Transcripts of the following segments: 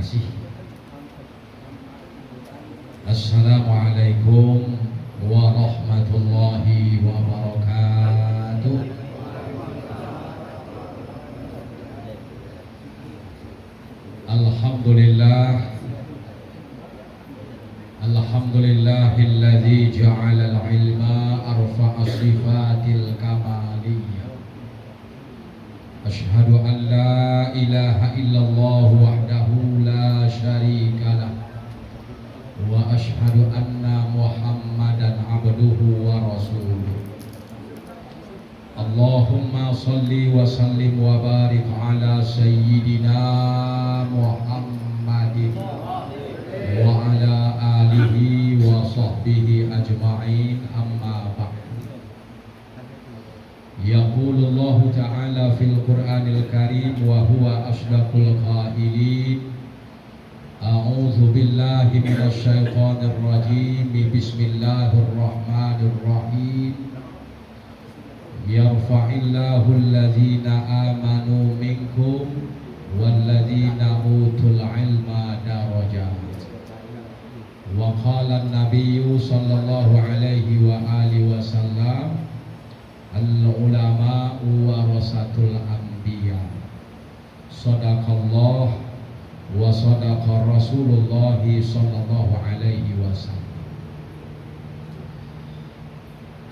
kasih. Assalamualaikum warahmatullahi wabarakatuh. Alhamdulillahilladzi ja'ala al-ilma arfa'a sifatil kamaliyah. Asyhadu an la ilaha illallah wahdahu la syarika lah. Wa asyhadu anna Muhammadan abduhu wa rasuluh. Allahumma salli wa sallim wa barik ala sayyidina Muhammadin wa ala alihi wa sahbihi ajma'in, amma ba'd. Yaqulullahu ta'ala fil Qur'anil Karim wa huwa asdaqul qailin. A'udzu billahi minasy syaithanir rajim. Bismillahirrahmanirrahim. Yarfa'illahu alladzina amanu minkum walladzina utul ilma darajat. Wa qala an-nabiyyu sallallahu alaihi wa alihi wasallam, al-ulama'u warasatul anbiya. Shadaqallah wa sadaqa Rasulullah sallallahu alaihi wasallam.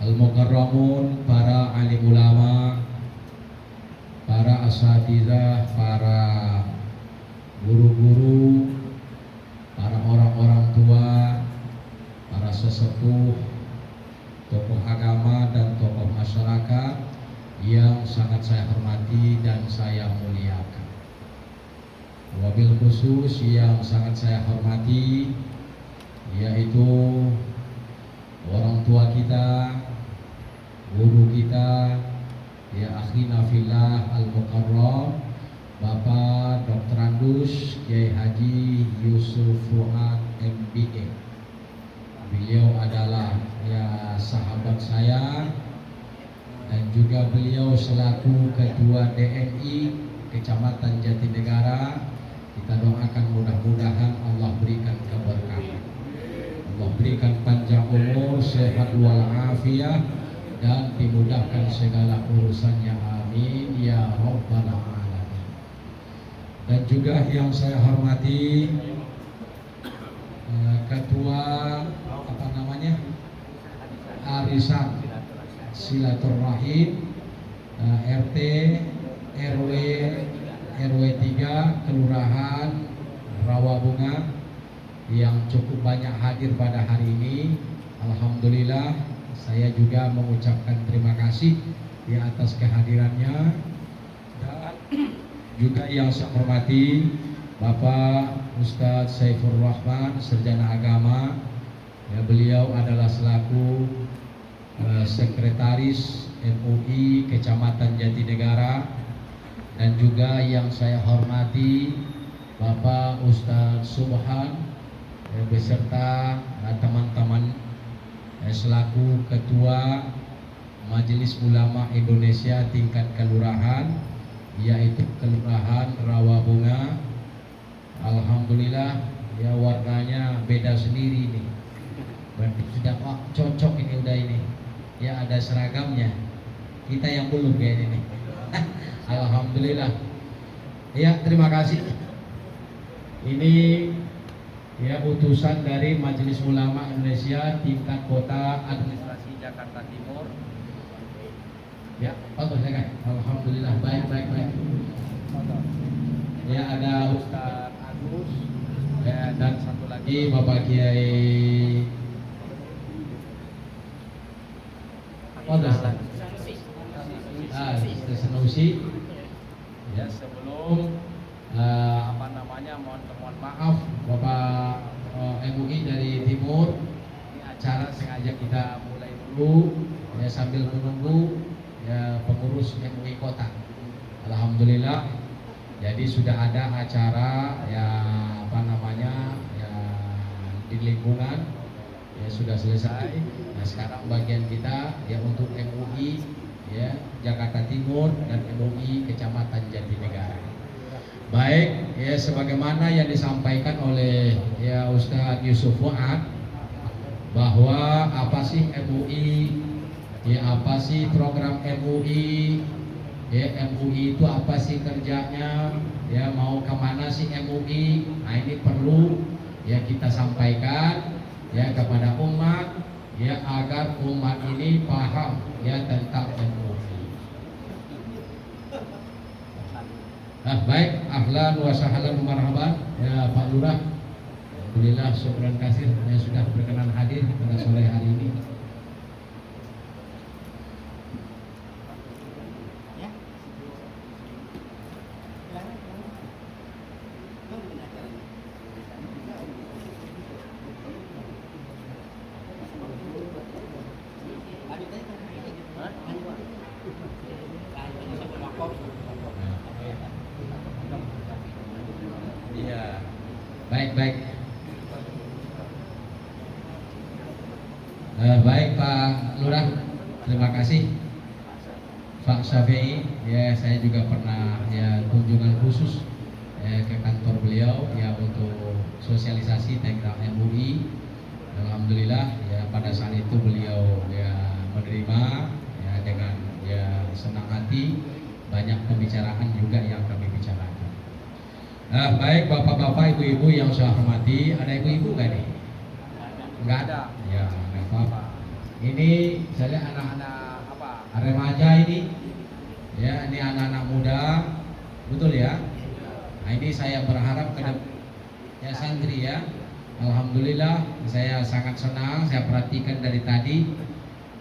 Al-mukarramun, para alim ulama, para asatidzah, para guru-guru, para orang-orang tua, para sesepuh, tokoh agama dan tokoh masyarakat yang sangat saya hormati dan saya muliakan. Wabil khusus yang sangat saya hormati yaitu orang tua kita, guru kita, ya akhina fillah al-mukarram, Bapak Dr. Andus Kiai Haji Yusuf Fuad MBA. Beliau adalah ya sahabat saya dan juga beliau selaku Ketua DNI Kecamatan Jatinegara. Kita doakan mudah-mudahan Allah berikan keberkahan, Allah berikan panjang umur, sehat walafiat, dan dimudahkan segala urusannya, amin ya rabbal alamin. Dan juga yang saya hormati Ketua Arisan Silaturahim RT RW 3 Kelurahan Rawabunga yang cukup banyak hadir pada hari ini. Alhamdulillah, saya juga mengucapkan terima kasih di atas kehadirannya. Dan juga yang saya hormati Bapak Ustadz Saifur Rahman, Sarjana Agama. Ya, beliau adalah selaku Sekretaris MUI Kecamatan Jatinegara. Dan juga yang saya hormati Bapak Ustadz Subhan beserta teman-teman selaku Ketua Majelis Ulama Indonesia tingkat kelurahan, yaitu Kelurahan Rawabunga. Alhamdulillah, ya warnanya beda sendiri nih. Berarti sudah cocok ini, udah ini. Ya ada seragamnya. Kita yang belum kayak ini. Alhamdulillah. Ya, terima kasih. Ini ya utusan dari Majelis Ulama Indonesia tingkat Kota Administrasi Jakarta Timur. Ya, bagus ya kan? Alhamdulillah, baik. Ya, ada Ustaz Agus ya, dan satu lagi Bapak Kiai Sanusi. Ya, sebelum mohon maaf Bapak MUI dari Timur, ini acara sengaja kita mulai dulu ya sambil menunggu ya pengurus MUI Kota. Alhamdulillah, jadi sudah ada acara ya ya di lingkungan ya sudah selesai. Nah, sekarang bagian kita ya untuk MUI ya Jakarta Timur dan MUI Kecamatan Jatinegara. Baik, ya sebagaimana yang disampaikan oleh ya Ustadz Yusuf Fuad bahwa apa sih MUI, ya apa sih program MUI, ya MUI itu apa sih kerjanya, ya mau kemana sih MUI. Nah ini perlu ya kita sampaikan ya kepada umat ya agar umat ini paham ya tentang MUI. Nah, baik, ahlan wa sahlan marhaban ya Pak Lurah. Alhamdulillah syukran kasih yang sudah berkenan hadir pada sore hari ini. Iya, baik. Baik Pak Lurah, terima kasih. Pak Syafi'i, ya saya juga pernah ya kunjungan khusus ke kantor beliau ya untuk sosialisasi tentang MUI. Alhamdulillah ya pada saat itu beliau ya menerima ya dengan ya senang hati, banyak pembicaraan juga yang kami bicarakan. Baik Bapak-bapak, Ibu-ibu yang saya hormati, ada Ibu-ibu nggak nih? Nggak ada. Ya nggak apa-apa. Ini saya lihat anak-anak apa? Remaja ini, ya ini anak-anak muda, betul ya? Nah ini saya berharap ke ya santri ya. Alhamdulillah saya sangat senang, saya perhatikan dari tadi.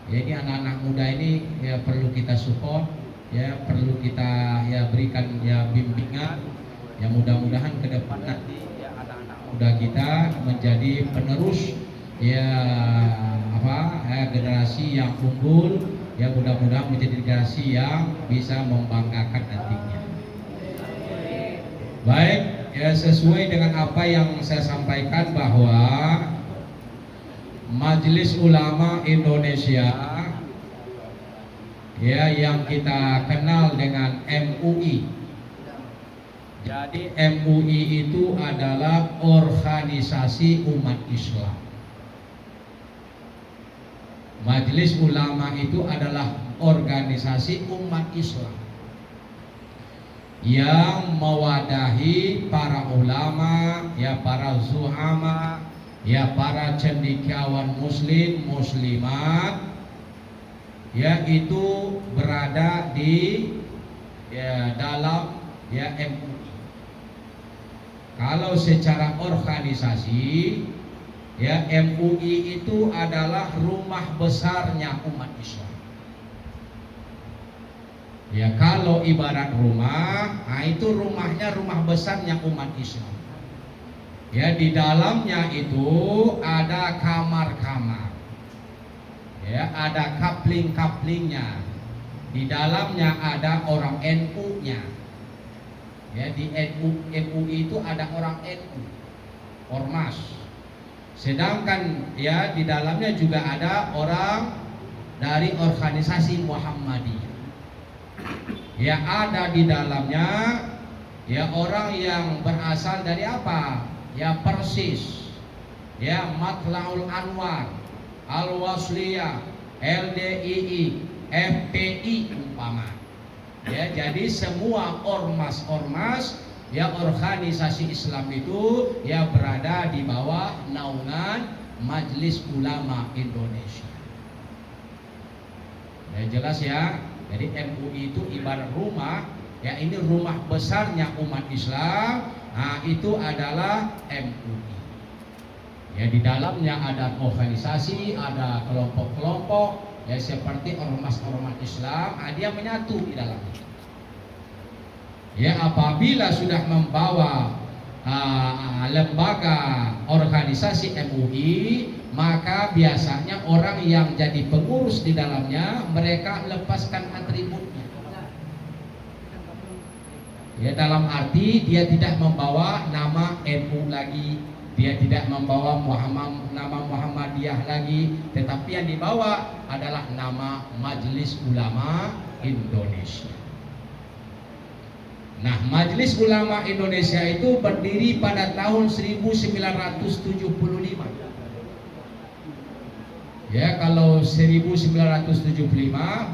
Ya ini anak-anak muda ini ya perlu kita support, ya perlu kita ya berikan ya bimbingan. Ya mudah-mudahan ke depan nanti ya anak-anak muda kita menjadi penerus ya apa generasi yang unggul, ya mudah-mudahan menjadi generasi yang bisa membanggakan nantinya. Baik, ya sesuai dengan apa yang saya sampaikan bahwa Majelis Ulama Indonesia ya yang kita kenal dengan MUI. Jadi MUI itu adalah organisasi umat Islam. Majelis Ulama itu adalah organisasi umat Islam yang mewadahi para ulama, ya para zuhama, ya para cendekiawan muslim, muslimat, ya itu berada di ya dalam ya MUI. Kalau secara organisasi ya MUI itu adalah rumah besarnya umat Islam. Ya kalau ibarat rumah, nah itu rumahnya rumah besarnya umat Islam. Ya di dalamnya itu ada kamar-kamar. Ya ada kapling-kaplingnya. Di dalamnya ada orang NU-nya. Ya di MUI itu ada orang NU, ormas. Sedangkan ya di dalamnya juga ada orang dari organisasi Muhammadiyah. Ya ada di dalamnya ya orang yang berasal dari apa? Ya Persis, ya Matlaul Anwar, Al-Wasliyah, LDII, FPI umpama. Ya, jadi semua ormas-ormas ya organisasi Islam itu ya berada di bawah naungan Majelis Ulama Indonesia. Ya jelas ya. Jadi MUI itu ibarat rumah, ya ini rumah besarnya umat Islam. Nah, itu adalah MUI. Ya di dalamnya ada organisasi, ada kelompok-kelompok ya seperti ormas-ormas Islam, dia menyatu di dalamnya. Ya apabila sudah membawa lembaga organisasi MUI, maka biasanya orang yang jadi pengurus di dalamnya mereka lepaskan atributnya. Ya dalam arti dia tidak membawa nama NU lagi, dia tidak membawa nama Muhammadiyah lagi, tetapi yang dibawa adalah nama Majelis Ulama Indonesia. Nah, Majelis Ulama Indonesia itu berdiri pada tahun 1975. Ya, kalau 1975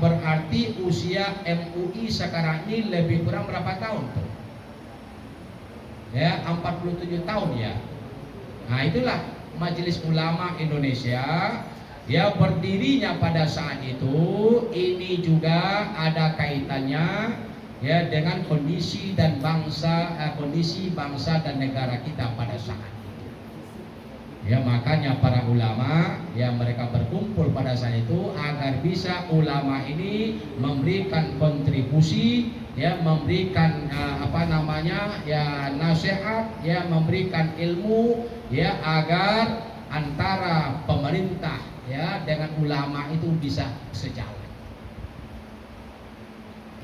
berarti usia MUI sekarang ini lebih kurang berapa tahun tuh? Ya, 47 tahun ya. Nah, itulah Majelis Ulama Indonesia. Ya, berdirinya pada saat itu ini juga ada kaitannya ya dengan kondisi bangsa dan negara kita pada saat itu. Ya, makanya para ulama yang mereka berkumpul pada saat itu agar bisa ulama ini memberikan kontribusi, ya memberikan nasihat, ya memberikan ilmu, ya agar antara pemerintah ya dengan ulama itu bisa sejalan.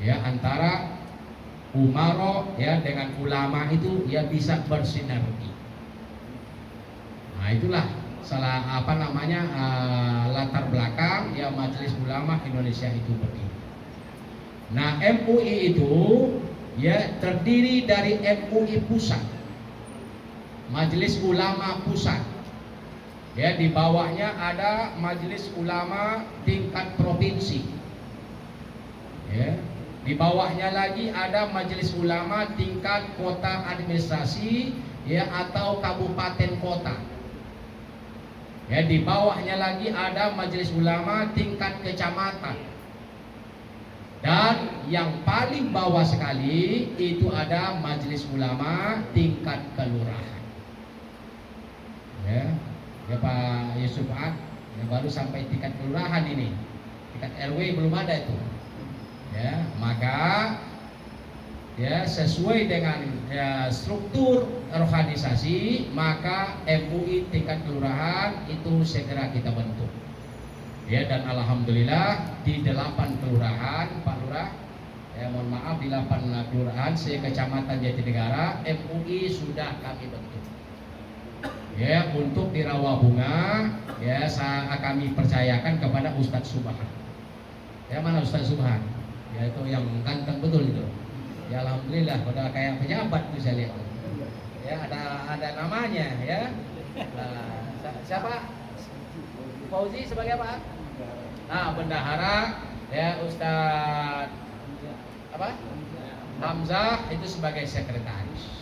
Ya, antara umaro ya dengan ulama itu ya bisa bersinergi. Nah, itulah latar belakang ya Majelis Ulama Indonesia itu berdiri. Nah, MUI itu ya terdiri dari MUI pusat, Majelis Ulama pusat. Ya, di bawahnya ada Majelis Ulama tingkat provinsi. Ya, di bawahnya lagi ada Majelis Ulama tingkat kota administrasi ya atau kabupaten kota. Ya, di bawahnya lagi ada Majelis Ulama tingkat kecamatan. Dan yang paling bawah sekali itu ada Majelis Ulama tingkat kelurahan. Ya, ya Pak Yusuf Ad, ya baru sampai tingkat kelurahan ini. Tingkat RW belum ada itu. Ya, maka ya sesuai dengan ya, struktur organisasi, maka MUI tingkat kelurahan itu segera kita bentuk. Ya, dan alhamdulillah di 8 kelurahan, Pak Lurah, ya mohon maaf, di 8 kelurahan se-Kecamatan Jatinegara MUI sudah kami bentuk. Ya, untuk di Rawabunga ya kami percayakan kepada Ustadz Subhan. Ya, mana Ustadz Subhan? Ya, itu yang ganteng betul itu. Ya, alhamdulillah udah kayak pejabat tuh saya lihat. Ya, ada namanya ya. Nah, siapa? Fauzi sebagai apa? Nah, bendahara ya Ustadz Hamzah itu sebagai sekretaris.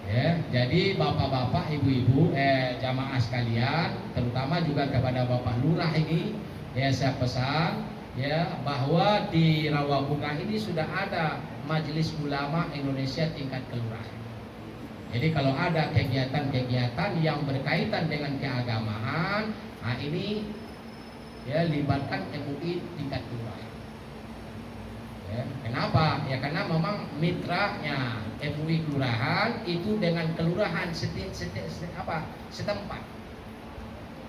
Ya, jadi bapak-bapak, ibu-ibu, jamaah sekalian, terutama juga kepada Bapak Lurah ini, ya saya pesan ya bahwa di Rawabunga ini sudah ada Majelis Ulama Indonesia tingkat kelurahan. Jadi kalau ada kegiatan-kegiatan yang berkaitan dengan keagamaan, nah ini ya libatkan MUI tingkat kelurahan. Ya, kenapa? Ya karena memang mitranya MUI kelurahan itu dengan kelurahan setempat.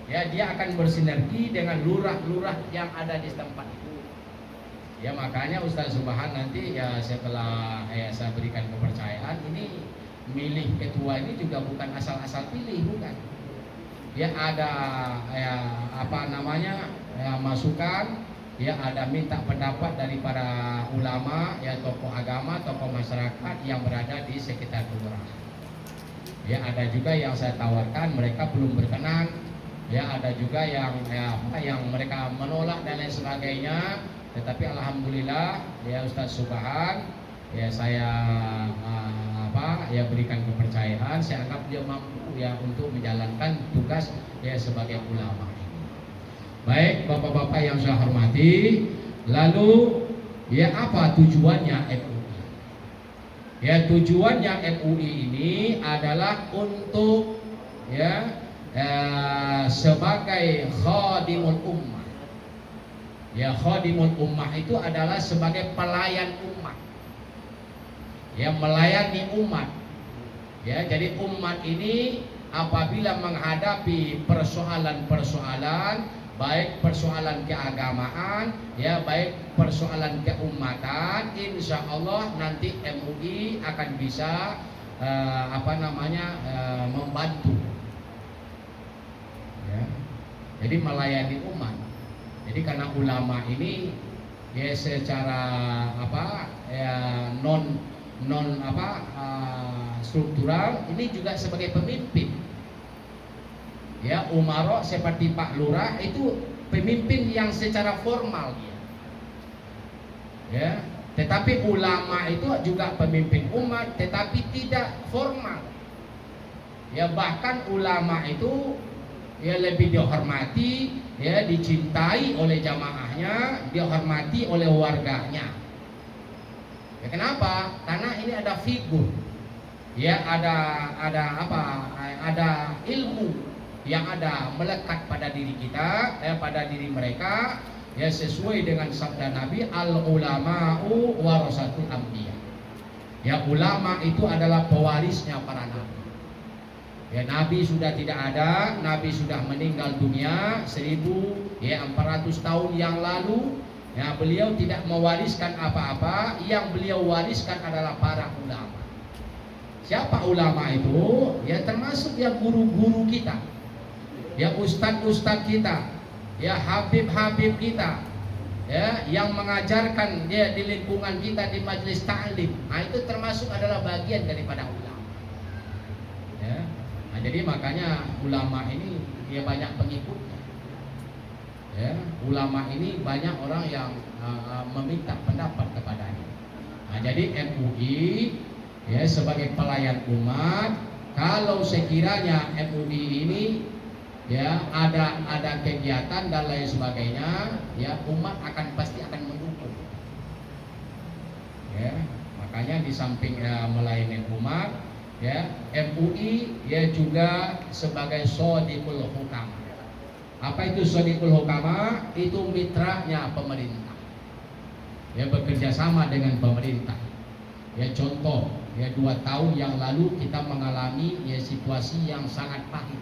Ya, dia akan bersinergi dengan lurah-lurah yang ada di setempat itu. Ya, makanya Ustaz Subhan nanti ya setelah saya berikan kepercayaan ini milih ketua ini juga bukan asal-asal pilih, bukan. Ya ada masukan, ya ada minta pendapat dari para ulama, ya tokoh agama, tokoh masyarakat yang berada di sekitar kelurahan. Ya ada juga yang saya tawarkan mereka belum berkenan, ya ada juga yang mereka menolak dan lain sebagainya. Tetapi alhamdulillah ya Ustadz Subhan ya saya berikan kepercayaan, saya anggap dia mampu ya untuk menjalankan tugas ya sebagai ulama. Baik bapak-bapak yang saya hormati, lalu ya apa tujuannya MUI? Ya tujuannya MUI ini adalah untuk ya sebagai khadimul ummah. Ya khadimul ummah itu adalah sebagai pelayan umat. Ya melayani umat. Ya jadi umat ini apabila menghadapi persoalan-persoalan, baik persoalan keagamaan, ya baik persoalan keumatan, insya Allah nanti MUI akan bisa membantu. Ya. Jadi melayani umat. Jadi karena ulama ini ya secara non non struktural ini juga sebagai pemimpin. Ya, umaro seperti Pak Lurah itu pemimpin yang secara formal dia. Ya, tetapi ulama itu juga pemimpin umat tetapi tidak formal. Ya, bahkan ulama itu ya lebih dihormati, ya dicintai oleh jamaahnya, dihormati oleh warganya. Ya, kenapa? Karena ini ada figur. Ya, ada ilmu yang ada melekat pada diri kita, pada diri mereka, ya sesuai dengan sabda Nabi, al ulama'u warasatul anbiya. Ya, ulama itu adalah pewarisnya para nabi. Ya, nabi sudah tidak ada, nabi sudah meninggal dunia 1400 tahun yang lalu. Ya, beliau tidak mewariskan apa-apa, yang beliau wariskan adalah para ulama. Siapa ulama itu? Ya, termasuk yang guru-guru kita, ya ustadz-ustadz kita, ya habib-habib kita, ya yang mengajarkan dia di lingkungan kita di majelis ta'lim. Nah, itu termasuk adalah bagian daripada ulama. Ya. Nah, jadi makanya ulama ini dia banyak pengikutnya. Ya, ulama ini banyak orang yang meminta pendapat kepadanya. Nah, jadi MUI ya sebagai pelayan umat, kalau sekiranya MUI ini ya ada kegiatan dan lain sebagainya, ya umat pasti akan mendukung. Ya, makanya di samping melayani umat, ya MUI ya juga sebagai shodiqul hukama. Apa itu shodiqul hukama? Itu mitranya pemerintah. Ya, bekerja sama dengan pemerintah. Ya, contoh, ya 2 tahun yang lalu kita mengalami ya situasi yang sangat pahit.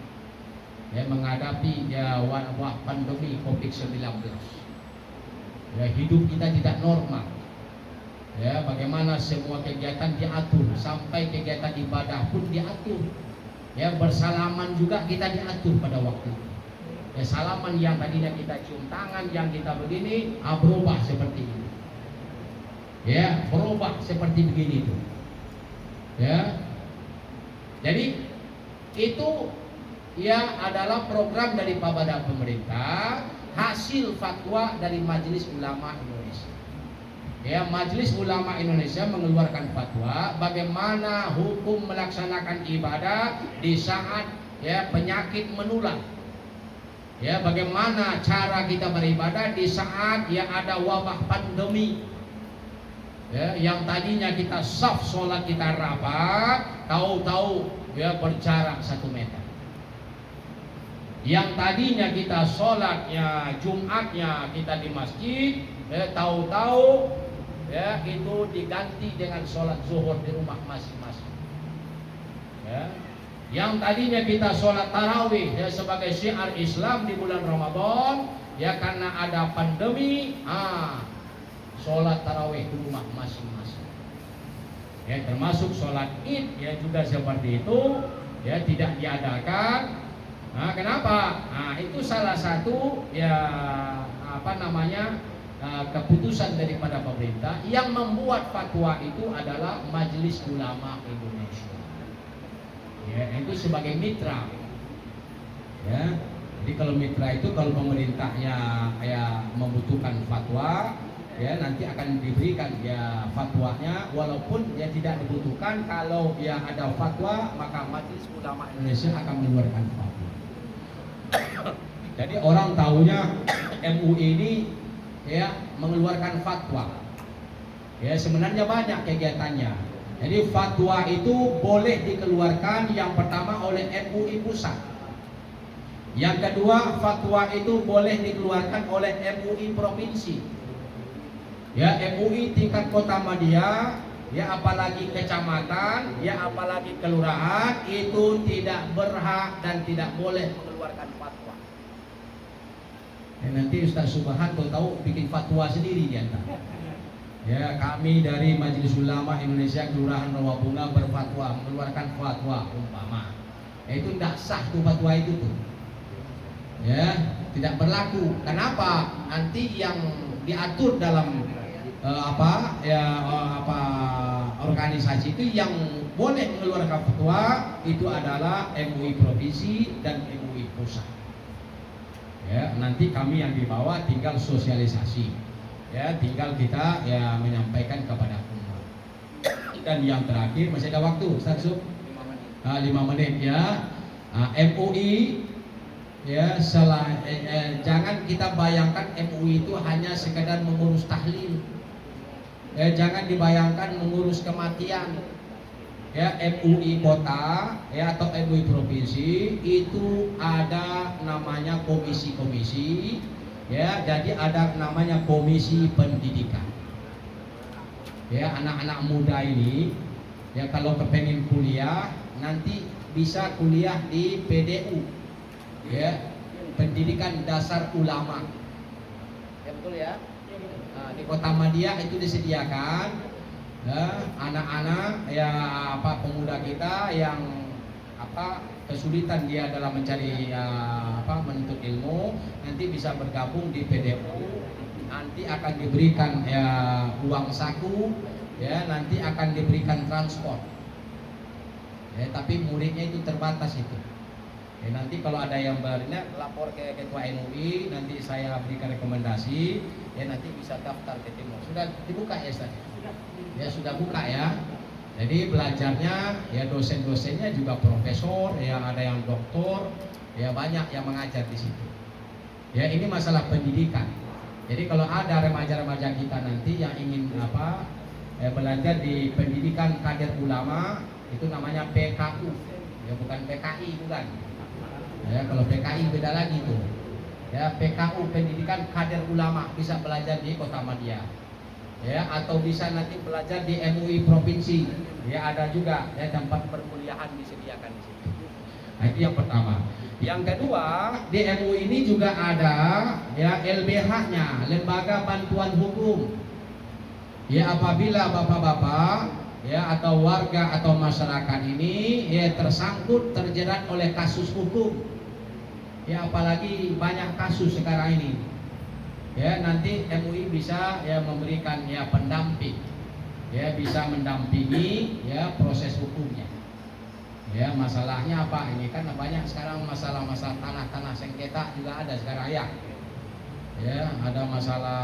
Ya, menghadapi ya wabah pandemi COVID-19. Ya, hidup kita tidak normal. Ya, bagaimana semua kegiatan diatur, sampai kegiatan ibadah pun diatur. Ya, bersalaman juga kita diatur pada waktu itu. Ya, salaman yang tadinya kita cium tangan, yang kita begini, berubah seperti ini. Ya, berubah seperti begini itu. Ya, jadi itu ya adalah program daripada pemerintah, hasil fatwa dari Majelis Ulama Indonesia. Ya, Majelis Ulama Indonesia mengeluarkan fatwa bagaimana hukum melaksanakan ibadah di saat ya penyakit menular. Ya, bagaimana cara kita beribadah di saat ya ada wabah pandemi. Ya, yang tadinya kita saf sholat kita rapat, tahu-tahu ya berjarak 1 meter. Yang tadinya kita sholatnya Jumatnya kita di masjid, tahu-tahu ya itu diganti dengan sholat zuhur di rumah masing-masing. Ya. Yang tadinya kita sholat tarawih ya sebagai syiar Islam di bulan Ramadan, ya karena ada pandemi, sholat tarawih di rumah masing-masing. Ya, termasuk sholat Id ya juga seperti itu, ya tidak diadakan. Nah, kenapa? Nah, itu salah satu ya keputusan daripada pemerintah. Yang membuat fatwa itu adalah Majelis Ulama Indonesia. Ya, itu sebagai mitra. Ya, jadi kalau mitra itu kalau pemerintahnya ya membutuhkan fatwa, ya nanti akan diberikan ya fatwanya, walaupun ya tidak dibutuhkan. Kalau ya ada fatwa, maka Majelis Ulama Indonesia akan mengeluarkan fatwa. Jadi orang tahunya MUI ini ya mengeluarkan fatwa. Ya, sebenarnya banyak kegiatannya. Jadi fatwa itu boleh dikeluarkan yang pertama oleh MUI pusat. Yang kedua, fatwa itu boleh dikeluarkan oleh MUI provinsi. Ya, MUI tingkat kota madya, ya apalagi kecamatan, ya apalagi kelurahan, itu tidak berhak dan tidak boleh mengeluarkan fatwa. Ya, nanti Ustaz Subhan tahu bikin fatwa sendiri di antara. Ya, kami dari Majelis Ulama Indonesia Kelurahan Rawabunga berfatwa, mengeluarkan fatwa umpama. Itu tidak sah tuh fatwa itu tuh. Ya, tidak berlaku. Kenapa? Nanti yang diatur dalam organisasi itu yang boleh mengeluarkan fatwa itu adalah MUI provinsi dan MUI pusat. Ya, nanti kami yang di bawah tinggal sosialisasi. Ya, tinggal kita ya menyampaikan kepada umat. Dan yang terakhir masih ada waktu, Ustaz Sub? 5 menit ya. MUI ya jangan kita bayangkan MUI itu hanya sekedar mengurus tahlil. Jangan dibayangkan mengurus kematian. Ya, MUI kota ya atau MUI provinsi itu ada namanya komisi-komisi ya, jadi ada namanya komisi pendidikan. Ya, anak-anak muda ini ya kalau kepengen kuliah nanti bisa kuliah di PDU ya, pendidikan dasar ulama. Ya betul ya. Nah, di Kota Madia itu disediakan anak-anak ya pemuda kita yang kesulitan dia dalam mencari menuntut ilmu, nanti bisa bergabung di PDU. Nanti akan diberikan ya uang saku ya, nanti akan diberikan transport ya, tapi muridnya itu terbatas itu ya. Nanti kalau ada yang berminat lapor ke ketua MUI, nanti saya berikan rekomendasi ya, nanti bisa daftar ke timur. Sudah dibuka ya Ustaz? Ya sudah buka ya. Jadi belajarnya ya dosen-dosennya juga profesor ya, ada yang doktor ya, banyak yang mengajar di situ. Ya ini masalah pendidikan. Jadi kalau ada remaja-remaja kita nanti yang ingin belajar di pendidikan kader ulama, itu namanya PKU ya, bukan PKI, bukan ya. Kalau PKI beda lagi tuh ya. PKU pendidikan kader ulama bisa belajar di Kota Madia ya, atau bisa nanti belajar di MUI provinsi ya, ada juga ya tempat perkuliahan disediakan di situ. Nah, itu yang pertama. Yang kedua, di MUI ini juga ada ya LBH-nya, Lembaga Bantuan Hukum. Ya, apabila bapak-bapak ya atau warga atau masyarakat ini ya tersangkut terjerat oleh kasus hukum. Ya, apalagi banyak kasus sekarang ini. Ya, nanti MUI bisa ya memberikan ya pendamping. Ya, bisa mendampingi ya proses hukumnya. Ya, masalahnya apa? Ini kan banyak sekarang masalah-masalah tanah-tanah sengketa juga ada sekarang ya. Ya, ada masalah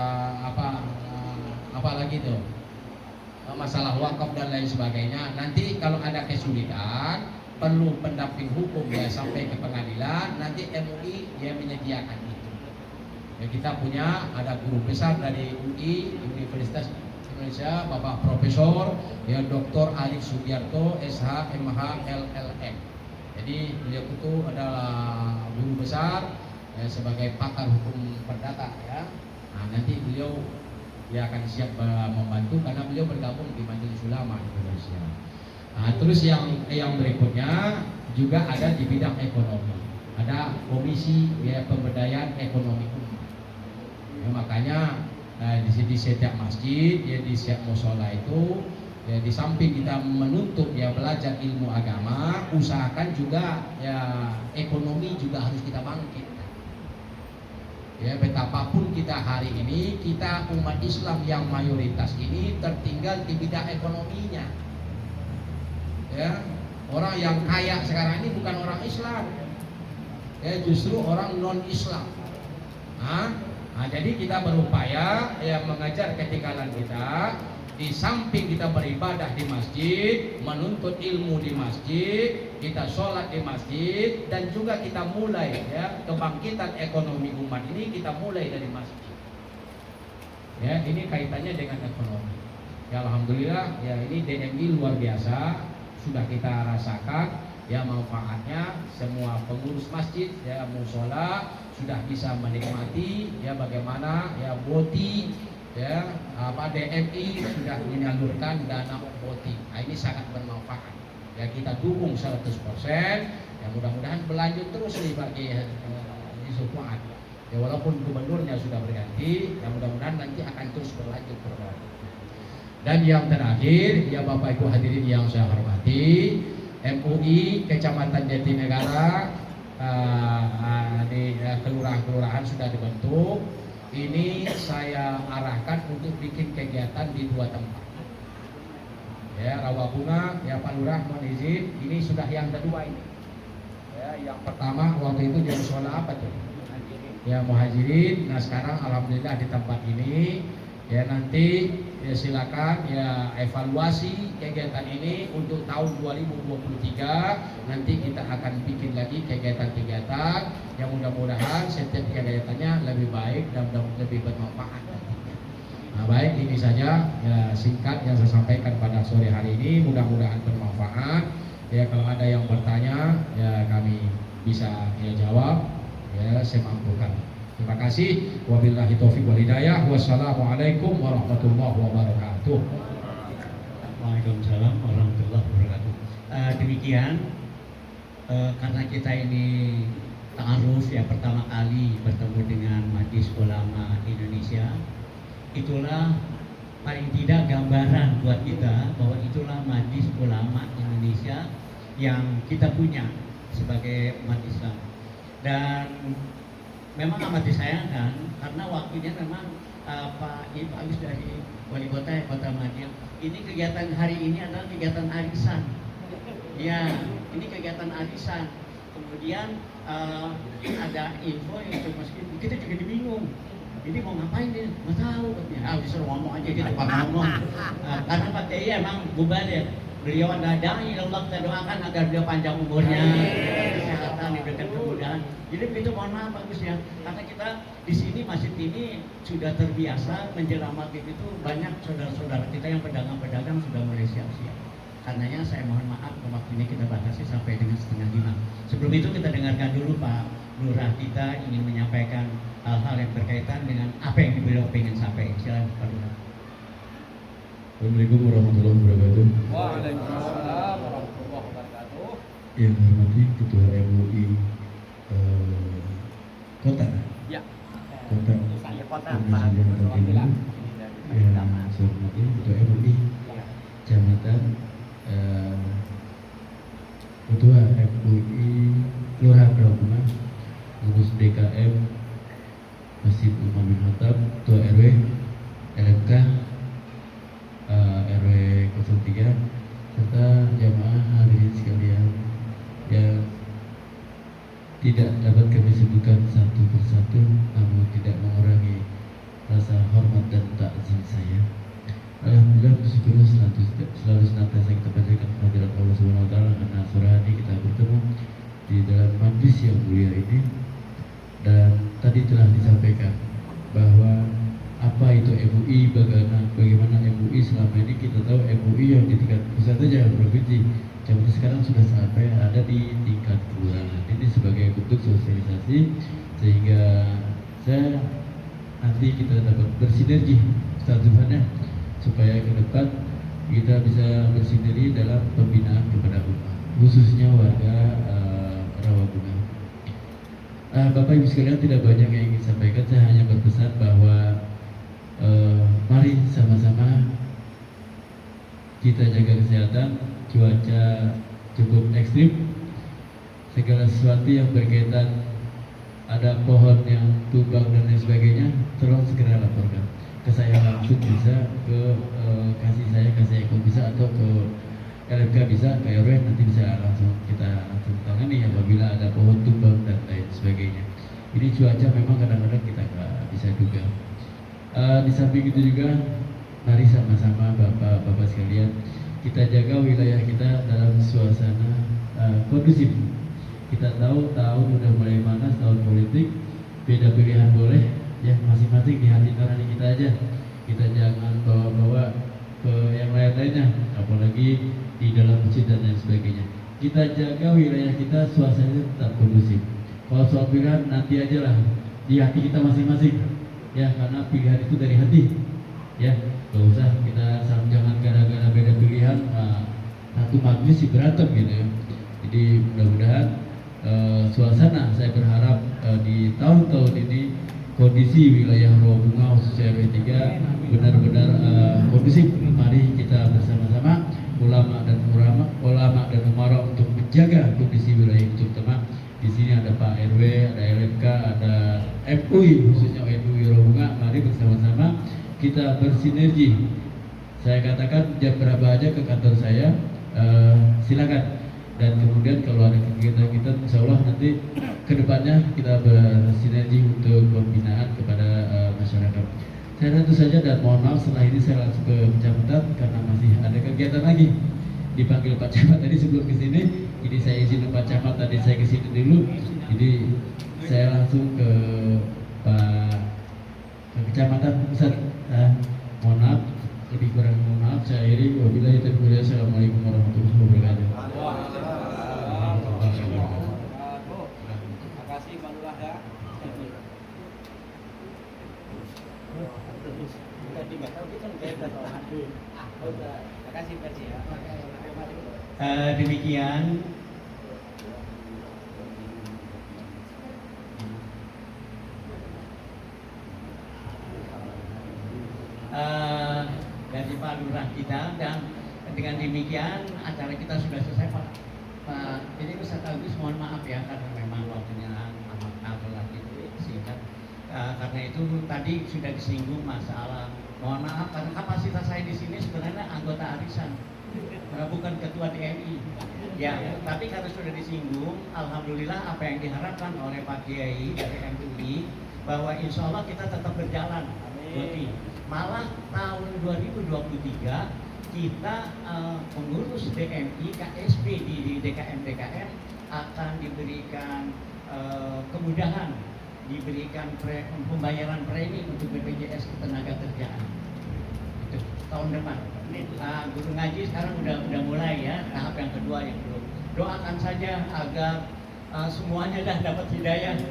apa lagi tuh? Masalah wakaf dan lain sebagainya. Nanti kalau ada kesulitan perlu pendamping hukum ya sampai ke pengadilan, nanti MUI ya menyediakan itu. Ya, kita punya ada guru besar dari UI Universitas Indonesia, Bapak Profesor ya Dr. Alif Sugiarto SH MH LLM. Jadi beliau itu adalah guru besar ya, sebagai pakar hukum perdata ya. Nah, nanti beliau dia akan siap membantu karena beliau bergabung di Majelis Ulama Indonesia. Nah, terus yang berikutnya juga ada di bidang ekonomi. Ada komisi ya pemberdayaan ekonomi umat. Ya, makanya di setiap masjid ya, di setiap musola itu ya, di samping kita menuntut ya belajar ilmu agama, usahakan juga ya ekonomi juga harus kita bangkit. Ya, betapapun kita hari ini, kita umat Islam yang mayoritas ini tertinggal di bidang ekonominya. Ya, orang yang kaya sekarang ini bukan orang Islam. Ya, justru orang non-Islam. Nah, jadi kita berupaya ya mengajar ketinggalan kita. Di samping kita beribadah di masjid, menuntut ilmu di masjid, kita sholat di masjid, dan juga kita mulai ya kebangkitan ekonomi umat ini kita mulai dari masjid. Ya, ini kaitannya dengan ekonomi. Ya, alhamdulillah ya ini DMI luar biasa, sudah kita rasakan ya manfaatnya. Semua pengurus masjid ya musola sudah bisa menikmati ya bagaimana ya BOTI ya DMI sudah menyalurkan dana BOTI. Nah, ini sangat bermanfaat ya, kita dukung 100%. Ya, mudah-mudahan berlanjut terus nih bagi Yusuf Fuad ya, walaupun gubernurnya sudah berganti ya, mudah-mudahan nanti akan terus berlanjut program. Dan yang terakhir ya Bapak Ibu hadirin yang saya hormati, MUI Kecamatan Jatinegara di kelurahan-kelurahan sudah dibentuk ini saya arahkan untuk bikin kegiatan di 2 tempat. Ya, Rawabunga, ya Pak Lurah mohon izin, ini sudah yang kedua ini. Ya, yang pertama waktu itu di musola apa tuh? Ya Muhajirin. Nah sekarang alhamdulillah di tempat ini. Ya nanti ya silakan ya evaluasi kegiatan ini untuk tahun 2023. Nanti kita akan bikin lagi kegiatan-kegiatan yang mudah-mudahan setiap kegiatannya lebih baik dan lebih bermanfaat. Nah baik, ini saja ya singkat yang saya sampaikan pada sore hari ini, mudah-mudahan bermanfaat. Ya kalau ada yang bertanya ya kami bisa ya jawab ya semampukan. Terima kasih. Wabillahi taufiq wal hidayah. Wassalamualaikum warahmatullahi wabarakatuh. Waalaikumsalam warahmatullahi wabarakatuh. Demikian karena kita ini ta'aruf ya pertama kali bertemu dengan Majelis Ulama Indonesia, itulah paling tidak gambaran buat kita bahwa itulah Majelis Ulama Indonesia yang kita punya sebagai umat Islam. Dan memang amat disayangkan karena waktunya memang Pak Agus dari Wali Kota Madiun, ini kegiatan hari ini adalah kegiatan arisan. Ya, ini kegiatan arisan. Kemudian ada info yang kita juga bingung. Ini mau ngapain nih? Nggak tahu katanya. Disuruh ngomong aja gitu, Pak ngomong. Karena Pak Kiai emang mubadir. Beliau adalah da'i Allah, kita doakan agar beliau panjang umurnya, kesehatan, diberikan kemudahan. Jadi begitu, mohon maaf Bagus ya, karena kita di sini masjid ini sudah terbiasa menjelang maghrib itu banyak saudara-saudara kita yang pedagang-pedagang sudah mulai siap-siap. Karenanya saya mohon maaf waktunya kita batasi sampai dengan 4:30. Sebelum itu kita dengarkan dulu Pak Lurah kita ingin menyampaikan hal-hal yang berkaitan dengan apa yang beliau ingin sampaikan. Silakan Pak Lurah. Assalamualaikum warahmatullahi wabarakatuh. Waalaikumsalam warahmatullahi wabarakatuh. Yang hormati Ketua MUI Kota. Ya. Kota. Saya kota Yang Pak. saya hormati Ketua MUI Kecamatan, Ketua MUI Kelurahan Rawabunga, Pengurus DKM Masjid Umar bin Khattab, Ketua RW, LMK, RW 03, serta jamaah hadirin sekalian yang tidak dapat kami sebutkan satu persatu, namun tidak mengurangi rasa hormat dan takzim saya. Alhamdulillah, bersyukur selalu senantiasa kita panjatkan kehadirat Allah Subhanahu Wa Taala karena sore hari kita bertemu di dalam majlis yang mulia ini. Dan tadi telah disampaikan bahwa apa itu MUI, bagaimana MUI selama ini kita tahu MUI yang di tingkat pusat saja provinsi, tapi sekarang sudah sampai ada di tingkat kelurahan. Ini sebagai bentuk sosialisasi sehingga nanti kita dapat bersinergi statusnya supaya ke depan kita bisa bersinergi dalam pembinaan kepada umat, khususnya warga Rawabunga. Bapak Ibu sekalian, tidak banyak yang ingin sampaikan, saya hanya berpesan bahwa mari sama-sama kita jaga kesehatan. Cuaca cukup ekstrim, segala sesuatu yang berkaitan ada pohon yang tumbang dan lain sebagainya, tolong segera laporkan ke saya langsung, bisa ke kasih ekor bisa, atau ke LMK bisa, ke RW nanti bisa kita langsung tangani apabila ada pohon tumbang dan lain sebagainya. Ini cuaca memang kadang-kadang kita nggak bisa duga. Di samping itu juga mari sama-sama bapak-bapak sekalian kita jaga wilayah kita dalam suasana kondusif. Kita tahu tahun udah mulai panas, tahun politik, beda pilihan boleh ya, masing-masing di hati nurani kita aja. Kita jangan bawa-bawa ke yang lain-lainnya, apalagi di dalam masjid dan lain sebagainya. Kita jaga wilayah kita suasananya tetap kondusif. Kalau soal pilihan nanti aja lah di hati kita masing-masing. Ya, karena pilihan itu dari hati. Ya, gak usah kita jangan gara-gara beda pilihan satu majlis sih berantem gitu ya. Jadi mudah-mudahan suasana saya berharap di tahun-tahun ini kondisi wilayah Rawabunga khususnya RW 3 benar-benar kondusif. Mari kita bersama-sama ulama dan umarok untuk menjaga kondisi wilayah itu, terutama di sini ada Pak RW, ada LMK, ada MUI khususnya MUI Rawabunga kita bersinergi. Saya katakan jam berapa aja ke kantor saya, silakan. Dan kemudian kalau ada kegiatan kita, insya Allah nanti kedepannya kita bersinergi untuk pembinaan kepada masyarakat. Saya tentu saja dan mohon maaf setelah ini saya langsung ke Kecamatan karena masih ada kegiatan lagi. Dipanggil Pak Camat tadi sebelum ke sini, jadi saya izin Pak Camat tadi saya ke sini dulu. Jadi saya langsung ke Kecamatan Pusat. Mohon maaf, lebih kurang mohon maaf. Saya akhiri. Wabillahi taufiq wal hidayah. Assalamualaikum warahmatullahi wabarakatuh. Terima kasih Pak Lurah ya. Terima kasih Pak ya. Demikian dari Pak Lurah kita, dan dengan demikian acara kita sudah selesai Pak. Jadi Ustaz Agus mohon maaf ya karena memang waktunya amat relatif singkat. Karena itu tadi sudah disinggung masalah, mohon maaf karena kapasitas saya di sini sebenarnya anggota arisan, bukan ketua DMI. Ya, tapi karena sudah disinggung, alhamdulillah apa yang diharapkan oleh Pak Kiai dari MUI bahwa insya Allah kita tetap berjalan. Amin. Malah tahun 2023 kita pengurus DMI KSP di DKM akan diberikan kemudahan, diberikan pembayaran premi untuk BPJS Ketenagakerjaan itu tahun depan. Guru ngaji sekarang udah mulai ya tahap yang kedua yang belum. Doakan saja agar semuanya dah dapat hidayah.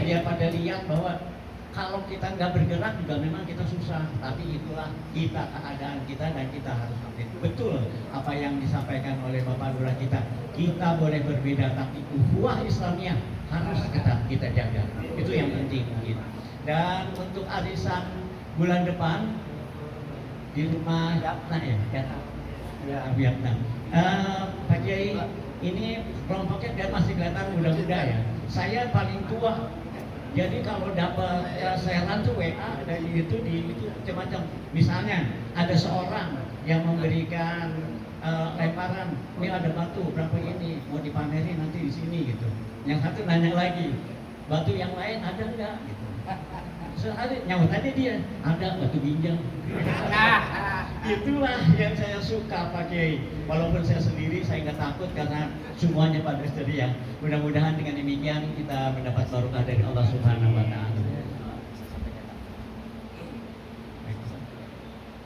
Biar pada lihat bahwa kalau kita nggak bergerak juga memang kita susah, tapi itulah kita keadaan kita dan kita harus ambil betul apa yang disampaikan oleh Bapak Lurah kita. Kita boleh berbeda tapi ukhuwah Islamiyah harus tetap kita jaga. Itu yang penting gitu. Dan untuk arisan bulan depan di rumah Vietnam. Pak Kiai, ini kelompoknya dia masih kelihatan muda-muda ya. Saya paling tua. Jadi kalau dapat saya rantu WA dari itu macam-macam. Misalnya ada seorang yang memberikan lemparan, ini ada batu berapa ini mau dipamerin nanti di sini gitu. Yang satu nanya lagi, batu yang lain ada enggak? Gitu. Sehari nyawut aja dia, ada batu ginjal. Itulah yang saya suka Pak Kiai. Walaupun saya sendiri saya nggak takut karena semuanya Pak Dres tadi ya. Mudah-mudahan dengan demikian kita mendapat barokah dari Allah Subhanahu